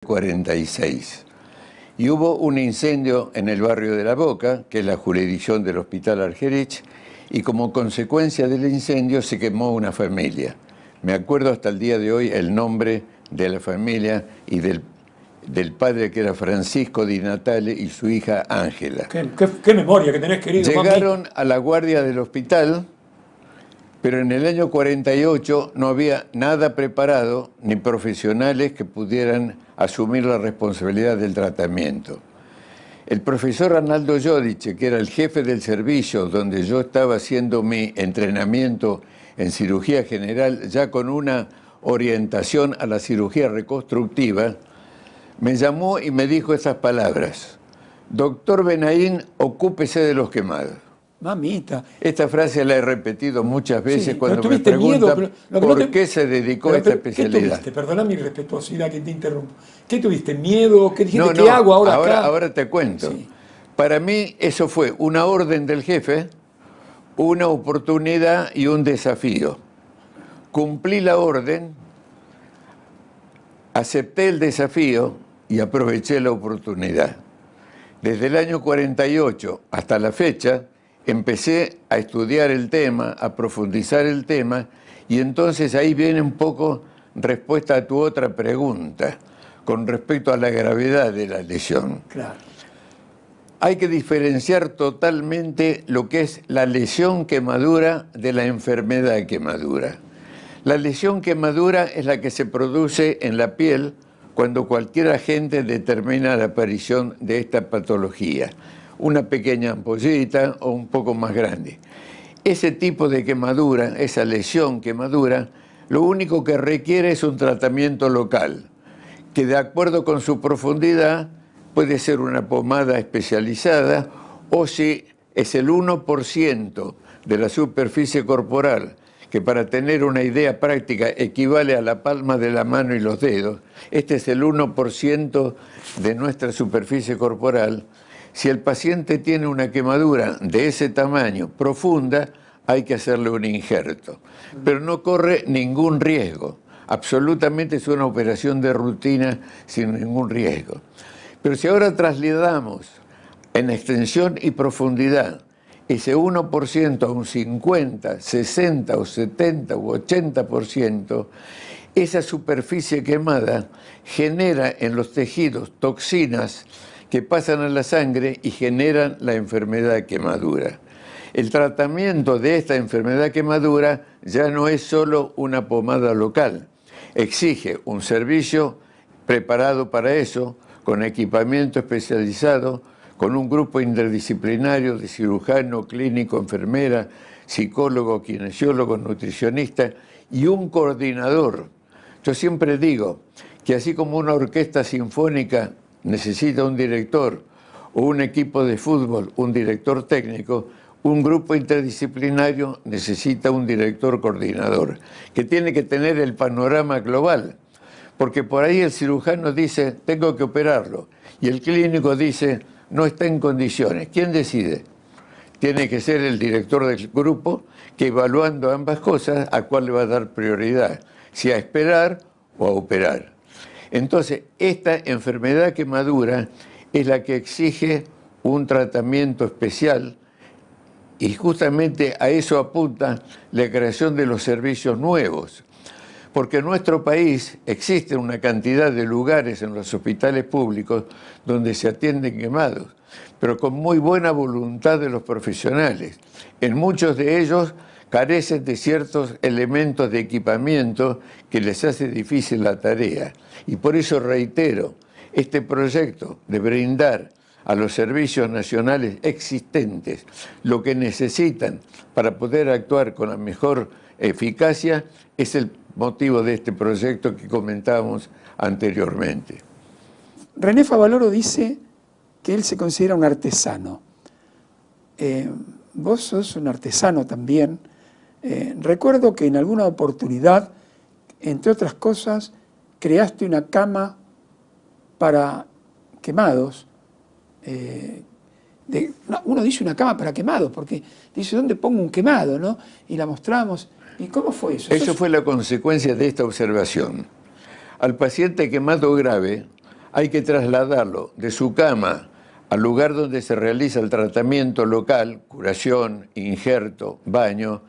1946. Y hubo un incendio en el barrio de La Boca, que es la jurisdicción del Hospital Argerich, y como consecuencia del incendio se quemó una familia. Me acuerdo hasta el día de hoy el nombre de la familia y del padre, que era Francisco Di Natale, y su hija Ángela. ¿Qué memoria que tenés, querido? Llegaron a la guardia del hospital, pero en el año 48 no había nada preparado ni profesionales que pudieran asumir la responsabilidad del tratamiento. El profesor Arnaldo Giudice, que era el jefe del servicio donde yo estaba haciendo mi entrenamiento en cirugía general, ya con una orientación a la cirugía reconstructiva, me llamó y me dijo esas palabras: doctor Benaín, ocúpese de los quemados. Mamita. Esta frase la he repetido muchas veces, Sí, cuando me preguntan por qué se dedicó a esta especialidad. ¿Qué tuviste? Perdona mi respetuosidad que te interrumpo. ¿Qué tuviste? ¿Miedo? ¿Qué dijiste? No, ¿Qué hago ahora acá? Ahora te cuento. Sí. Para mí eso fue una orden del jefe, una oportunidad y un desafío. Cumplí la orden, acepté el desafío y aproveché la oportunidad. Desde el año 48 hasta la fecha, empecé a estudiar el tema, a profundizar el tema, y entonces ahí viene un poco respuesta a tu otra pregunta, con respecto a la gravedad de la lesión. Claro. Hay que diferenciar totalmente lo que es la lesión quemadura de la enfermedad quemadura. La lesión quemadura es la que se produce en la piel cuando cualquier agente determina la aparición de esta patología. Una pequeña ampollita o un poco más grande. Ese tipo de quemadura, esa lesión quemadura, lo único que requiere es un tratamiento local, que de acuerdo con su profundidad puede ser una pomada especializada, o si es el 1% de la superficie corporal, que para tener una idea práctica equivale a la palma de la mano y los dedos, este es el 1% de nuestra superficie corporal. Si el paciente tiene una quemadura de ese tamaño, profunda, hay que hacerle un injerto. Pero no corre ningún riesgo. Absolutamente es una operación de rutina sin ningún riesgo. Pero si ahora trasladamos en extensión y profundidad ese 1% a un 50, 60 o 70 u 80%, esa superficie quemada genera en los tejidos toxinas que pasan a la sangre y generan la enfermedad quemadura. El tratamiento de esta enfermedad quemadura ya no es solo una pomada local, exige un servicio preparado para eso, con equipamiento especializado, con un grupo interdisciplinario de cirujano, clínico, enfermera, psicólogo, kinesiólogo, nutricionista y un coordinador. Yo siempre digo que así como una orquesta sinfónica necesita un director, o un equipo de fútbol, un director técnico, un grupo interdisciplinario necesita un director coordinador, que tiene que tener el panorama global, porque por ahí el cirujano dice, tengo que operarlo, y el clínico dice, no está en condiciones. ¿Quién decide? Tiene que ser el director del grupo, que evaluando ambas cosas, a cuál le va a dar prioridad, si a esperar o a operar. Entonces, esta enfermedad quemadura es la que exige un tratamiento especial, y justamente a eso apunta la creación de los servicios nuevos. Porque en nuestro país existe una cantidad de lugares en los hospitales públicos donde se atienden quemados, pero con muy buena voluntad de los profesionales. En muchos de ellos carecen de ciertos elementos de equipamiento que les hace difícil la tarea. Y por eso reitero, este proyecto de brindar a los servicios nacionales existentes lo que necesitan para poder actuar con la mejor eficacia es el motivo de este proyecto que comentábamos anteriormente. René Favaloro dice que él se considera un artesano. Vos sos un artesano también. Recuerdo que en alguna oportunidad, entre otras cosas, creaste una cama para quemados. Uno dice una cama para quemados, porque dice, ¿dónde pongo un quemado? ¿No? Y la mostramos. ¿Y cómo fue eso? Eso fue la consecuencia de esta observación. Al paciente quemado grave hay que trasladarlo de su cama al lugar donde se realiza el tratamiento local, curación, injerto, baño,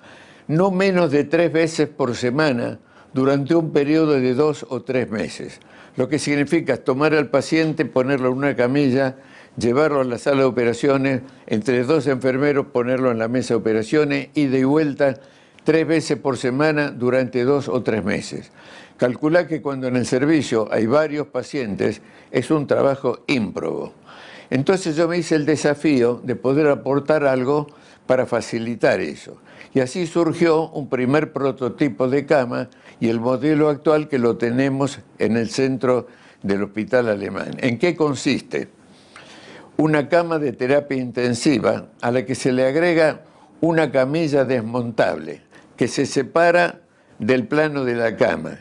no menos de 3 veces por semana durante un periodo de 2 o 3 meses. Lo que significa tomar al paciente, ponerlo en una camilla, llevarlo a la sala de operaciones, entre 2 enfermeros ponerlo en la mesa de operaciones, ida y vuelta 3 veces por semana durante 2 o 3 meses. Calculá que cuando en el servicio hay varios pacientes es un trabajo ímprobo. Entonces yo me hice el desafío de poder aportar algo para facilitar eso. Y así surgió un primer prototipo de cama y el modelo actual que lo tenemos en el centro del Hospital Alemán. ¿En qué consiste? Una cama de terapia intensiva a la que se le agrega una camilla desmontable que se separa del plano de la cama.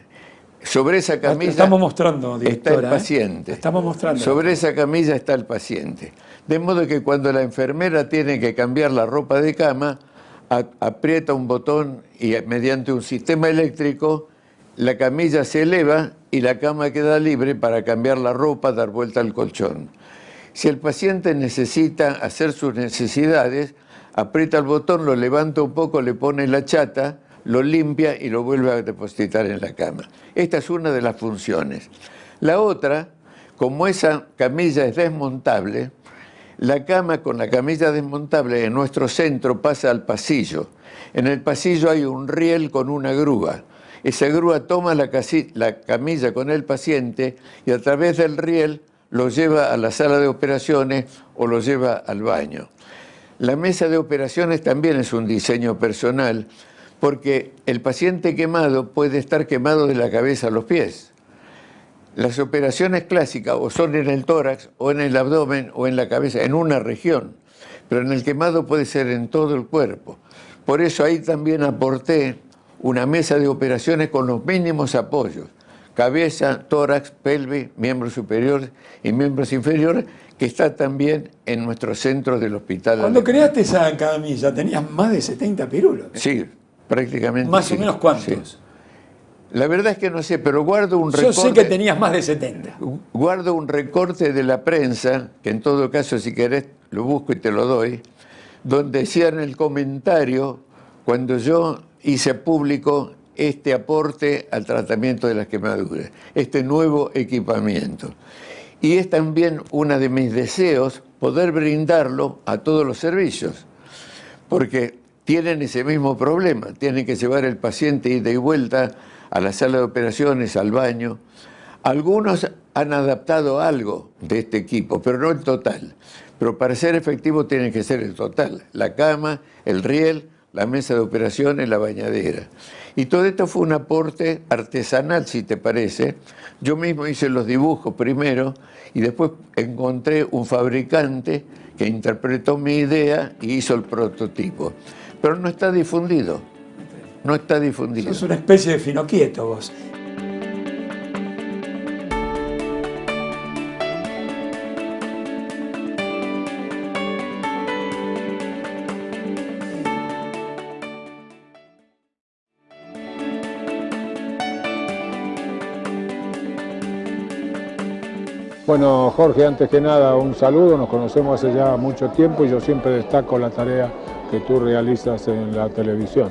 Sobre esa camilla estamos mostrando, está el paciente. Estamos mostrando. Sobre esa camilla está el paciente. De modo que cuando la enfermera tiene que cambiar la ropa de cama, aprieta un botón y mediante un sistema eléctrico la camilla se eleva y la cama queda libre para cambiar la ropa, dar vuelta al colchón. Si el paciente necesita hacer sus necesidades, aprieta el botón, lo levanta un poco, le pone la chata, lo limpia y lo vuelve a depositar en la cama. Esta es una de las funciones. La otra, como esa camilla es desmontable, la cama con la camilla desmontable en nuestro centro pasa al pasillo. En el pasillo hay un riel con una grúa. Esa grúa toma la camilla con el paciente y a través del riel lo lleva a la sala de operaciones o lo lleva al baño. La mesa de operaciones también es un diseño personal, porque el paciente quemado puede estar quemado de la cabeza a los pies. Las operaciones clásicas o son en el tórax o en el abdomen o en la cabeza, en una región, pero en el quemado puede ser en todo el cuerpo. Por eso ahí también aporté una mesa de operaciones con los mínimos apoyos: cabeza, tórax, pelvis, miembros superiores y miembros inferiores, que está también en nuestro centro del hospital. Cuando creaste esa camilla, ¿tenías más de 70 pirulos? Sí, prácticamente. ¿Más sí. o menos cuántos? Sí. La verdad es que no sé, pero guardo un recorte. Yo sé que tenías más de 70. Guardo un recorte de la prensa, que en todo caso, si querés, lo busco y te lo doy, donde decía en el comentario, cuando yo hice público este aporte al tratamiento de las quemaduras, este nuevo equipamiento. Y es también uno de mis deseos poder brindarlo a todos los servicios, porque tienen ese mismo problema, tienen que llevar el paciente ida y vuelta a la sala de operaciones, al baño. Algunos han adaptado algo de este equipo, pero no el total. Pero para ser efectivo tiene que ser el total: la cama, el riel, la mesa de operaciones, la bañadera. Y todo esto fue un aporte artesanal, si te parece. Yo mismo hice los dibujos primero y después encontré un fabricante que interpretó mi idea y hizo el prototipo. Pero no está difundido. No está difundido. Sos una especie de finoquieto vos. Bueno, Jorge, antes que nada un saludo, nos conocemos hace ya mucho tiempo y yo siempre destaco la tarea que tú realizas en la televisión.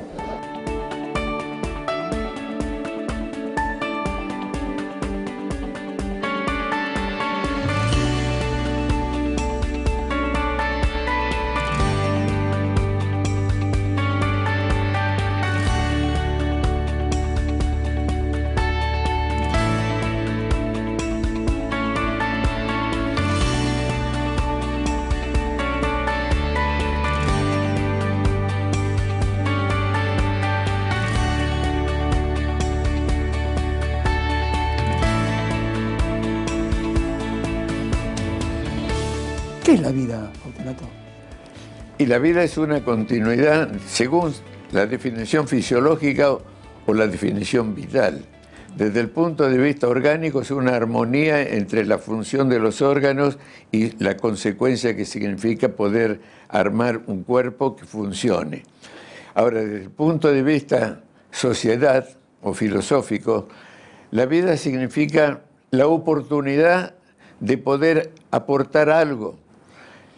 ¿Qué es la vida, Fortunato? Y la vida es una continuidad según la definición fisiológica o la definición vital. Desde el punto de vista orgánico es una armonía entre la función de los órganos y la consecuencia que significa poder armar un cuerpo que funcione. Ahora, desde el punto de vista sociedad o filosófico, la vida significa la oportunidad de poder aportar algo,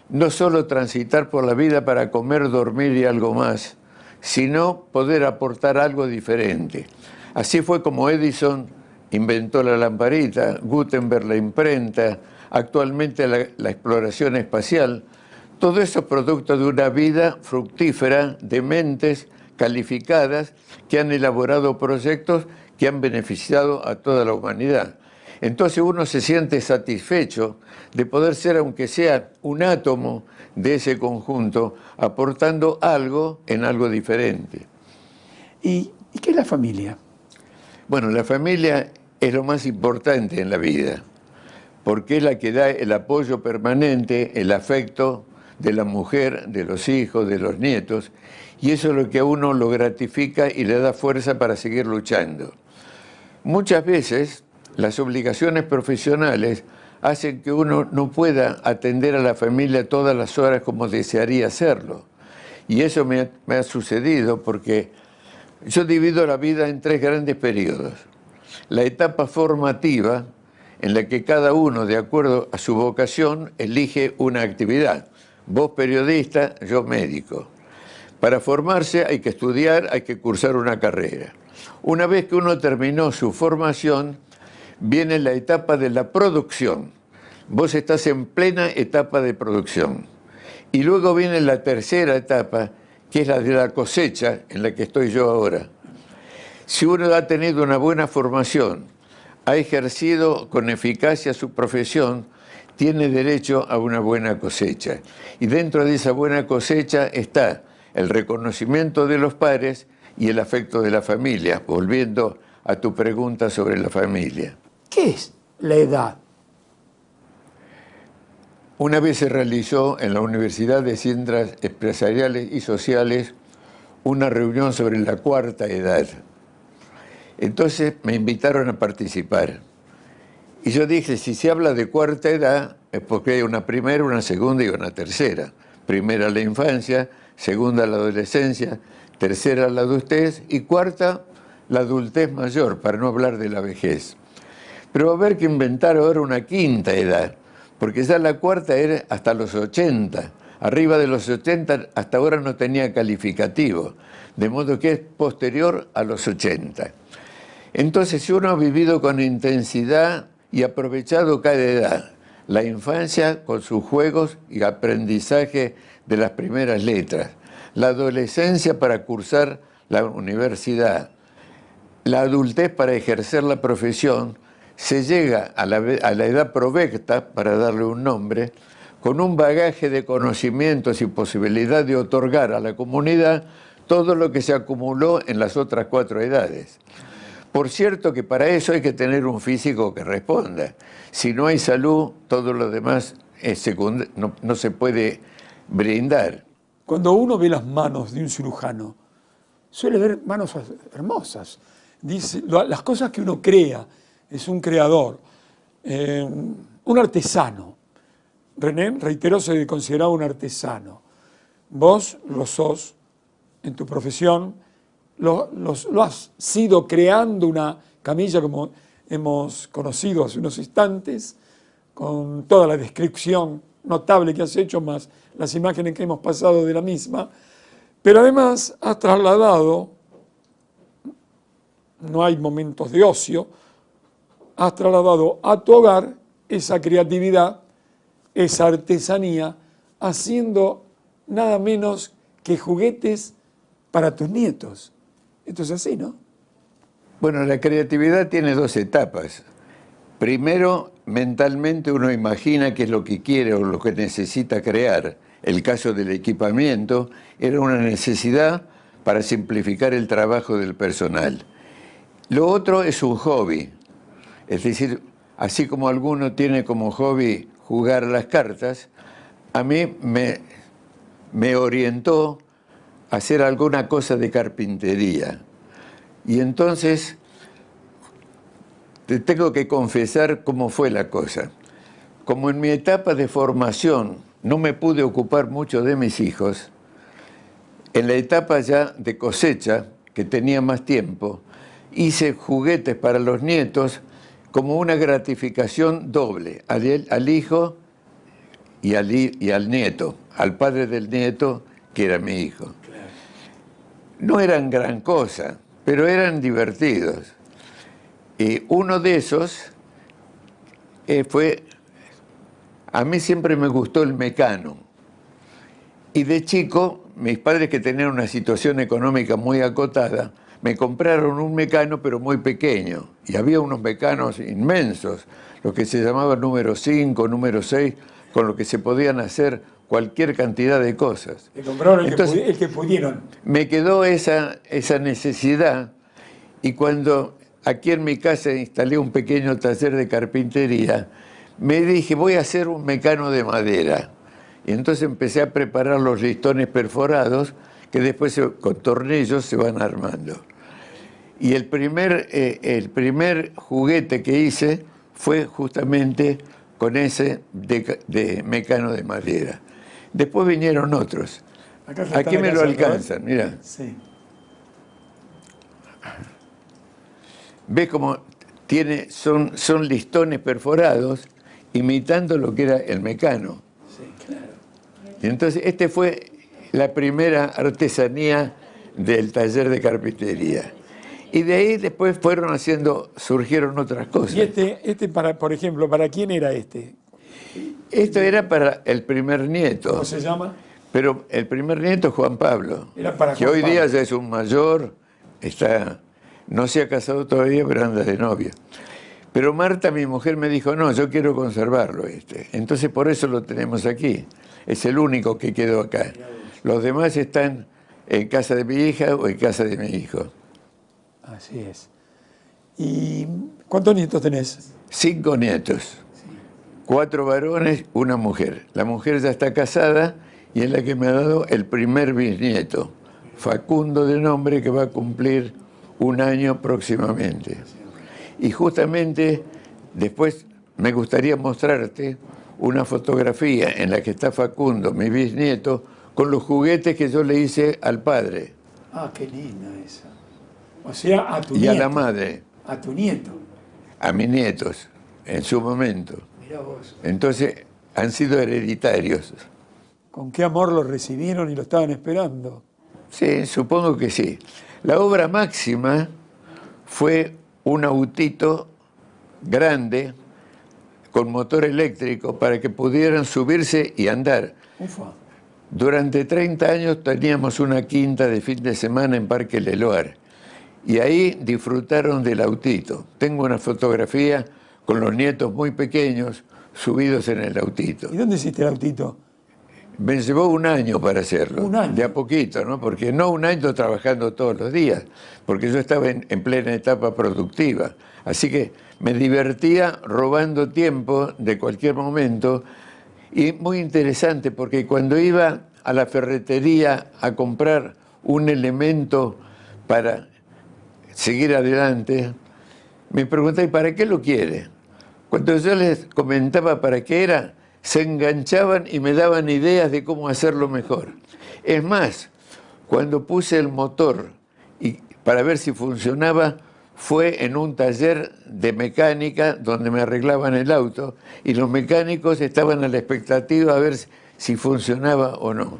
no solo transitar por la vida para comer, dormir y algo más, sino poder aportar algo diferente. Así fue como Edison inventó la lamparita, Gutenberg la imprenta, actualmente la exploración espacial. Todo eso es producto de una vida fructífera de mentes calificadas que han elaborado proyectos que han beneficiado a toda la humanidad. Entonces uno se siente satisfecho de poder ser, aunque sea un átomo de ese conjunto, aportando algo en algo diferente. ¿Y qué es la familia? Bueno, la familia es lo más importante en la vida, porque es la que da el apoyo permanente, el afecto de la mujer, de los hijos, de los nietos, y eso es lo que a uno lo gratifica y le da fuerza para seguir luchando. Muchas veces las obligaciones profesionales hacen que uno no pueda atender a la familia todas las horas como desearía hacerlo. Y eso me ha sucedido porque yo divido la vida en 3 grandes periodos. La etapa formativa, en la que cada uno, de acuerdo a su vocación, elige una actividad. Vos periodista, yo médico. Para formarse hay que estudiar, hay que cursar una carrera. Una vez que uno terminó su formación, viene la etapa de la producción. Vos estás en plena etapa de producción. Y luego viene la tercera etapa, que es la de la cosecha, en la que estoy yo ahora. Si uno ha tenido una buena formación, ha ejercido con eficacia su profesión, tiene derecho a una buena cosecha. Y dentro de esa buena cosecha está el reconocimiento de los padres y el afecto de la familia, volviendo a tu pregunta sobre la familia. ¿Qué es la edad? Una vez se realizó en la Universidad de Ciencias Empresariales y Sociales una reunión sobre la cuarta edad. Entonces me invitaron a participar. Y yo dije, si se habla de cuarta edad, es porque hay una primera, una segunda y una tercera. Primera la infancia, segunda la adolescencia, tercera la adultez y cuarta la adultez mayor, para no hablar de la vejez. Pero va a haber que inventar ahora una quinta edad, porque ya la cuarta era hasta los 80. Arriba de los 80 hasta ahora no tenía calificativo, de modo que es posterior a los 80. Entonces, si uno ha vivido con intensidad y aprovechado cada edad, la infancia con sus juegos y aprendizaje de las primeras letras, la adolescencia para cursar la universidad, la adultez para ejercer la profesión, se llega a la edad provecta, para darle un nombre, con un bagaje de conocimientos y posibilidad de otorgar a la comunidad todo lo que se acumuló en las otras 4 edades. Por cierto que para eso hay que tener un físico que responda. Si no hay salud, todo lo demás es no se puede brindar. Cuando uno ve las manos de un cirujano, suele ver manos hermosas. Dice, las cosas que uno crea, es un creador, un artesano. René, reitero, se consideraba un artesano. Vos lo sos en tu profesión, lo has sido creando una camilla como hemos conocido hace unos instantes, con toda la descripción notable que has hecho, más las imágenes que hemos pasado de la misma, pero además has trasladado, no hay momentos de ocio, has trasladado a tu hogar esa creatividad, esa artesanía, haciendo nada menos que juguetes para tus nietos. Esto es así, ¿no? Bueno, la creatividad tiene 2 etapas. Primero, mentalmente uno imagina qué es lo que quiere o lo que necesita crear. El caso del equipamiento era una necesidad para simplificar el trabajo del personal. Lo otro es un hobby. Es decir, así como alguno tiene como hobby jugar las cartas, a mí me orientó a hacer alguna cosa de carpintería. Y entonces te tengo que confesar cómo fue la cosa. Como en mi etapa de formación no me pude ocupar mucho de mis hijos, en la etapa ya de cosecha, que tenía más tiempo, hice juguetes para los nietos como una gratificación doble al hijo y al nieto, al padre del nieto, que era mi hijo. No eran gran cosa, pero eran divertidos. Y uno de esos fue, a mí siempre me gustó el mecano. Y de chico, mis padres, que tenían una situación económica muy acotada, me compraron un mecano, pero muy pequeño. Y había unos mecanos inmensos, los que se llamaban número 5, número 6, con los que se podían hacer cualquier cantidad de cosas. Te compraron Entonces, el que pudieron. me quedó esa necesidad, y cuando aquí en mi casa instalé un pequeño taller de carpintería, me dije, voy a hacer un mecano de madera. Y entonces empecé a preparar los listones perforados, que después con tornillos se van armando. Y el primer juguete que hice fue justamente con ese de mecano de madera. Después vinieron otros. Aquí me lo alcanzan, mira. Sí. ¿Ves cómo son listones perforados imitando lo que era el mecano? Sí, claro. Y entonces fue la primera artesanía del taller de carpintería. Y de ahí después surgieron otras cosas. Y por ejemplo, ¿para quién era este? Esto era para el primer nieto. ¿Cómo se llama? Pero el primer nieto es Juan Pablo, Era para que Juan hoy día Pablo. ya es un mayor, no se ha casado todavía, pero anda de novia. Pero Marta, mi mujer, me dijo, no, yo quiero conservarlo Entonces por eso lo tenemos aquí. Es el único que quedó acá. Los demás están en casa de mi hija o en casa de mi hijo. Así es. ¿Y cuántos nietos tenés? 5 nietos. 4 varones, 1 mujer. La mujer ya está casada y es la que me ha dado el primer bisnieto, Facundo de nombre, que va a cumplir 1 año próximamente. Y justamente después me gustaría mostrarte una fotografía en la que está Facundo, mi bisnieto, con los juguetes que yo le hice al padre. Ah, qué linda esa. O sea, a tu Y nieto. a la madre, A tu nieto. a mis nietos, en su momento. Mirá vos. Entonces, han sido hereditarios. Con qué amor lo recibieron y lo estaban esperando. Sí, supongo que sí. La obra máxima fue un autito grande con motor eléctrico para que pudieran subirse y andar. Ufa. Durante 30 años teníamos una quinta de fin de semana en Parque Leloir y ahí disfrutaron del autito. Tengo una fotografía con los nietos muy pequeños subidos en el autito. ¿Y dónde hiciste el autito? Me llevó 1 año para hacerlo. 1 año. De a poquito, ¿no? Porque no 1 año trabajando todos los días, porque yo estaba en plena etapa productiva. Así que me divertía robando tiempo de cualquier momento. Y muy interesante, porque cuando iba a la ferretería a comprar un elemento para seguir adelante, me preguntaba, ¿y para qué lo quiere? Cuando yo les comentaba para qué era, se enganchaban y me daban ideas de cómo hacerlo mejor. Es más, cuando puse el motor para ver si funcionaba, fue en un taller de mecánica donde me arreglaban el auto y los mecánicos estaban a la expectativa a ver si funcionaba o no.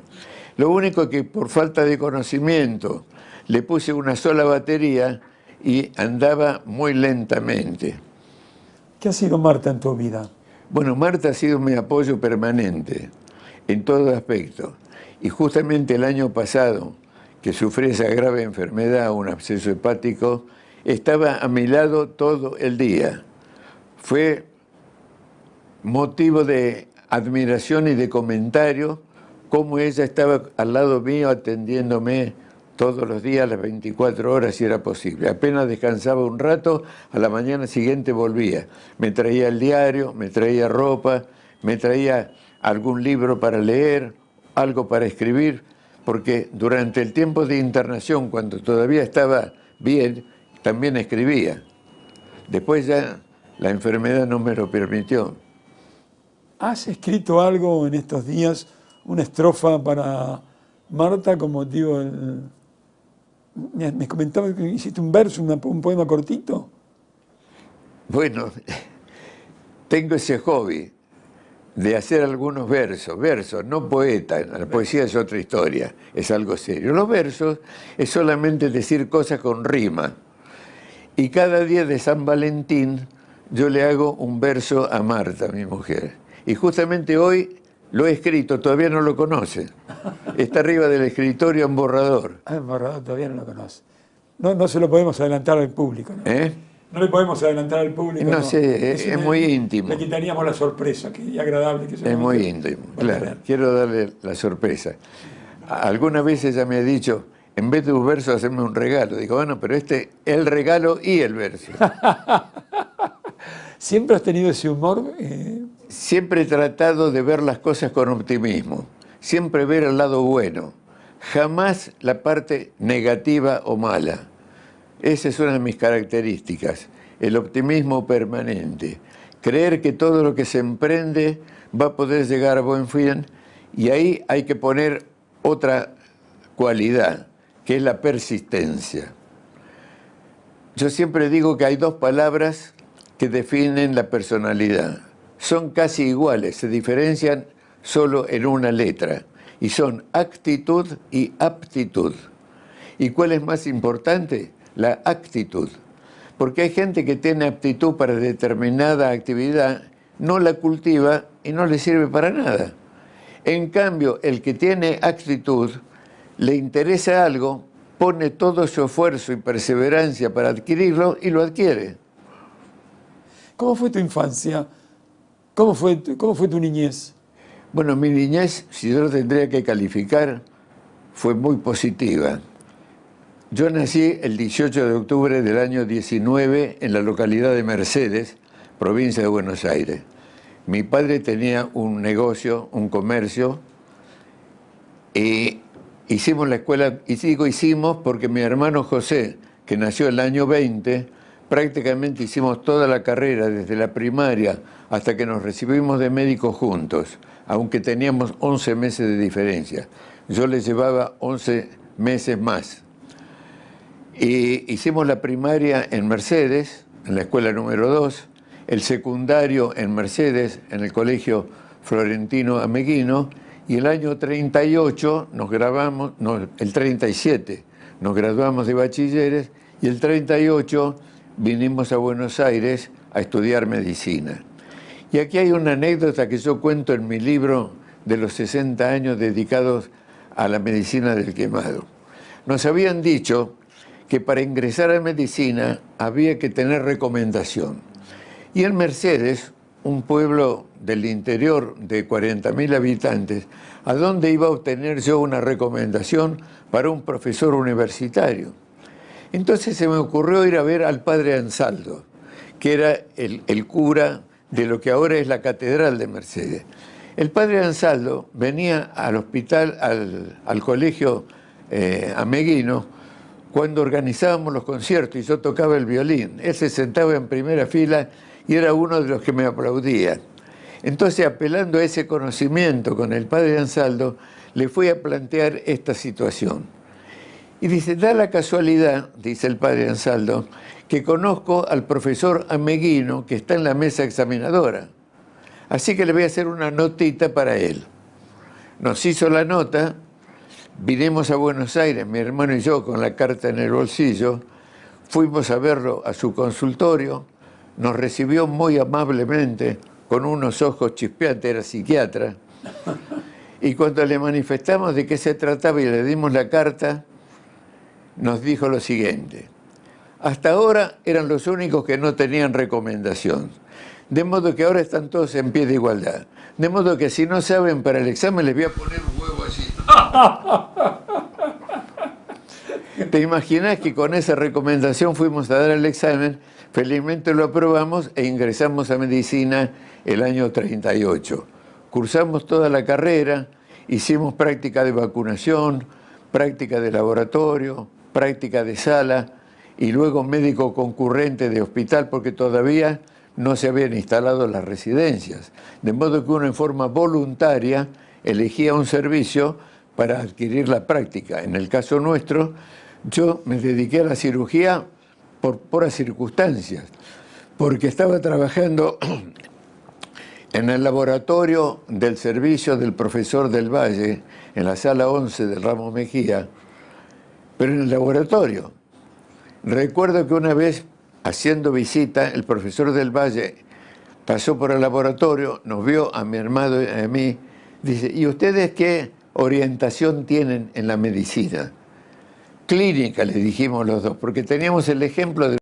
Lo único que por falta de conocimiento le puse una sola batería y andaba muy lentamente. ¿Qué ha sido Marta en tu vida? Bueno, Marta ha sido mi apoyo permanente en todo aspecto. Y justamente el año pasado, que sufrí esa grave enfermedad, un absceso hepático, estaba a mi lado todo el día. Fue motivo de admiración y de comentario cómo ella estaba al lado mío atendiéndome todos los días, las 24 horas, si era posible. Apenas descansaba un rato, a la mañana siguiente volvía. Me traía el diario, me traía ropa, me traía algún libro para leer, algo para escribir, porque durante el tiempo de internación, cuando todavía estaba bien, también escribía. Después ya la enfermedad no me lo permitió. ¿Has escrito algo en estos días, una estrofa para Marta con motivo del... Me comentaba que hiciste un verso, un poema cortito. Bueno, tengo ese hobby de hacer algunos versos, no poeta, la poesía es otra historia, es algo serio. Los versos es solamente decir cosas con rima. Y cada día de San Valentín yo le hago un verso a Marta, mi mujer. Y justamente hoy lo he escrito, todavía no lo conoce. Está arriba del escritorio en borrador. Ah, el borrador todavía no lo conoce. No, no se lo podemos adelantar al público, ¿no? No le podemos adelantar al público. No sé, es muy íntimo. Le quitaríamos la sorpresa, que agradable que se Es muy íntimo, claro. Quiero darle la sorpresa. Algunas veces ella me ha dicho, en vez de un verso, hacerme un regalo. Digo, bueno, pero el regalo y el verso. ¿Siempre has tenido ese humor? Siempre he tratado de ver las cosas con optimismo. Siempre ver el lado bueno. Jamás la parte negativa o mala. Esa es una de mis características. El optimismo permanente. Creer que todo lo que se emprende va a poder llegar a buen fin. Y ahí hay que poner otra cualidad, que es la persistencia. Yo siempre digo que hay dos palabras que definen la personalidad. Son casi iguales, se diferencian solo en una letra, y son actitud y aptitud. ¿Y cuál es más importante? La actitud. Porque hay gente que tiene aptitud para determinada actividad, no la cultiva y no le sirve para nada. En cambio, el que tiene actitud, le interesa algo, pone todo su esfuerzo y perseverancia para adquirirlo y lo adquiere. ¿Cómo fue tu infancia? ¿Cómo fue tu niñez? Bueno, mi niñez, si yo lo tendría que calificar, fue muy positiva. Yo nací el 18 de octubre del año 19 en la localidad de Mercedes, provincia de Buenos Aires. Mi padre tenía un negocio, un comercio, y hicimos la escuela, y digo hicimos porque mi hermano José, que nació el año 20, prácticamente hicimos toda la carrera, desde la primaria hasta que nos recibimos de médicos juntos, aunque teníamos 11 meses de diferencia. Yo le llevaba 11 meses más. Y hicimos la primaria en Mercedes, en la escuela número 2, el secundario en Mercedes, en el colegio Florentino Ameguino, y el año 38 el 37 nos graduamos de bachilleres, y el 38 vinimos a Buenos Aires a estudiar medicina. Y aquí hay una anécdota que yo cuento en mi libro de los 60 años dedicados a la medicina del quemado. Nos habían dicho que para ingresar a medicina había que tener recomendación. Y en Mercedes, un pueblo del interior de 40.000 habitantes, ¿a dónde iba a obtener yo una recomendación para un profesor universitario? Entonces se me ocurrió ir a ver al padre Ansaldo, que era el cura de lo que ahora es la catedral de Mercedes. El padre Ansaldo venía al hospital, al colegio Ameguino, cuando organizábamos los conciertos y yo tocaba el violín. Él se sentaba en primera fila y era uno de los que me aplaudía. Entonces, apelando a ese conocimiento con el padre Ansaldo, le fui a plantear esta situación. Y dice, da la casualidad, dice el padre Ansaldo, que conozco al profesor Ameguino que está en la mesa examinadora. Así que le voy a hacer una notita para él. Nos hizo la nota. Vinimos a Buenos Aires, mi hermano y yo, con la carta en el bolsillo, fuimos a verlo a su consultorio, nos recibió muy amablemente, con unos ojos chispeantes, era psiquiatra, y cuando le manifestamos de qué se trataba y le dimos la carta, nos dijo lo siguiente: hasta ahora eran los únicos que no tenían recomendación, de modo que ahora están todos en pie de igualdad, de modo que si no saben para el examen les voy a poner un huevo así. ¿Te imaginas que con esa recomendación fuimos a dar el examen? Felizmente lo aprobamos e ingresamos a medicina el año 38. Cursamos toda la carrera, hicimos práctica de vacunación, práctica de laboratorio, práctica de sala y luego médico concurrente de hospital, porque todavía no se habían instalado las residencias. De modo que uno en forma voluntaria elegía un servicio para adquirir la práctica. En el caso nuestro, yo me dediqué a la cirugía por puras circunstancias, porque estaba trabajando en el laboratorio del servicio del profesor del Valle, en la sala 11 del Ramos Mejía, pero en el laboratorio. Recuerdo que una vez, haciendo visita, el profesor del Valle pasó por el laboratorio, nos vio a mi hermano y a mí, dice, ¿y ustedes qué orientación tienen en la medicina? Clínica, le dijimos los dos, porque teníamos el ejemplo de